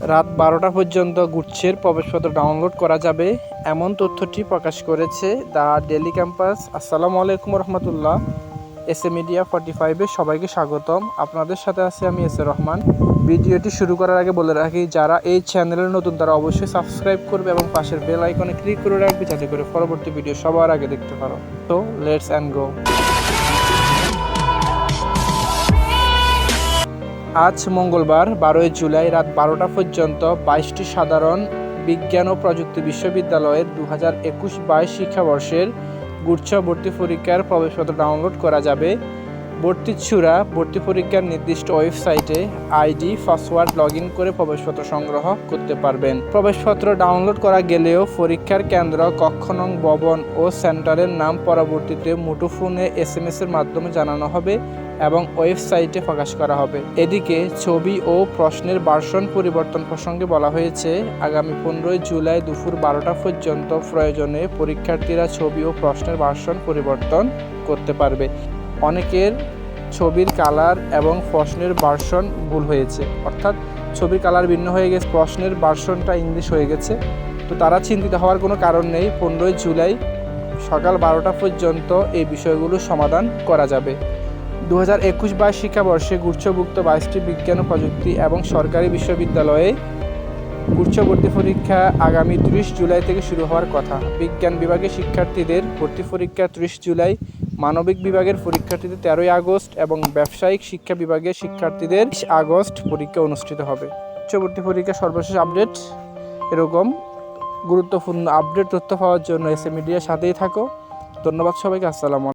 রাত 12টা পর্যন্ত গুচ্ছের প্রবেশপত্র ডাউনলোড করা যাবে, এমন তথ্যটি প্রকাশ করেছে দ্য ডেইলি ক্যাম্পাস। আসসালামু আলাইকুম রহমতুল্লাহ। S.A মিডিয়া 45-এ সবাইকে স্বাগতম। আপনাদের সাথে আছি আমি S.A রহমান। ভিডিওটি শুরু করার আগে বলে রাখি, যারা এই চ্যানেলের নতুন তারা অবশ্যই সাবস্ক্রাইব করবে এবং পাশের বেল আইকনে ক্লিক করে রাখবে যাতে করে পরবর্তী ভিডিও সবার আগে দেখতে পারো। তো লেটস অ্যান্ড গো। আজ মঙ্গলবার 12 জুলাই রাত 12টা পর্যন্ত 22টি সাধারণ বিজ্ঞান ও প্রযুক্তি বিশ্ববিদ্যালয়ের 2021-22 শিক্ষাবর্ষের গুচ্ছ ভর্তি পরীক্ষার প্রবেশপত্র ডাউনলোড করা যাবে। ভর্তিচ্ছুরা ভর্তি পরীক্ষার নির্দিষ্ট ওয়েবসাইটে আইডি পাসওয়ার্ড লগ ইন করে প্রবেশপত্র সংগ্রহ করতে পারবেন। প্রবেশপত্র ডাউনলোড করা গেলেও পরীক্ষার কেন্দ্র, কক্ষ নং, ভবন ও সেন্টারের নাম পরবর্তীতে মুঠোফোনে SMS এর মাধ্যমে জানানো হবে এবং ওয়েবসাইটে প্রকাশ করা হবে। এদিকে ছবি ও প্রশ্নের ভার্সন পরিবর্তন প্রসঙ্গে বলা হয়েছে, আগামী 15 জুলাই দুপুর 12টা পর্যন্ত প্রয়োজনে পরীক্ষার্থীরা ছবি ও প্রশ্নের ভার্সন পরিবর্তন করতে পারবে। অনেকের ছবির কালার এবং প্রশ্নের ভার্সন ভুল হয়েছে, অর্থাৎ ছবির কালার ভিন্ন হয়ে গেছে, প্রশ্নের ভার্সনটা ইংলিশ হয়ে গেছে। তো তারা চিন্তিত হওয়ার কোনো কারণ নেই। 15 জুলাই সকাল 12টা পর্যন্ত এই বিষয়গুলো সমাধান করা যাবে। 2021-22 শিক্ষাবর্ষে গুচ্ছভুক্ত 22টি বিজ্ঞান ও প্রযুক্তি এবং সরকারি বিশ্ববিদ্যালয়ে গুচ্ছ ভর্তি পরীক্ষা আগামী 30 জুলাই থেকে শুরু হওয়ার কথা। বিজ্ঞান বিভাগের শিক্ষার্থীদের ভর্তি পরীক্ষা 30 জুলাই, মানবিক বিভাগের পরীক্ষার্থীদের 13 আগস্ট এবং ব্যবসায়িক শিক্ষা বিভাগের শিক্ষার্থীদের 20 আগস্ট পরীক্ষা অনুষ্ঠিত হবে। গুচ্ছ ভর্তি পরীক্ষা সর্বশেষ আপডেট, এরকম গুরুত্বপূর্ণ আপডেট তথ্য পাওয়ার জন্য S.A মিডিয়ার সাথেই থাকো। ধন্যবাদ সবাইকে। আসসালামু আলাইকুম।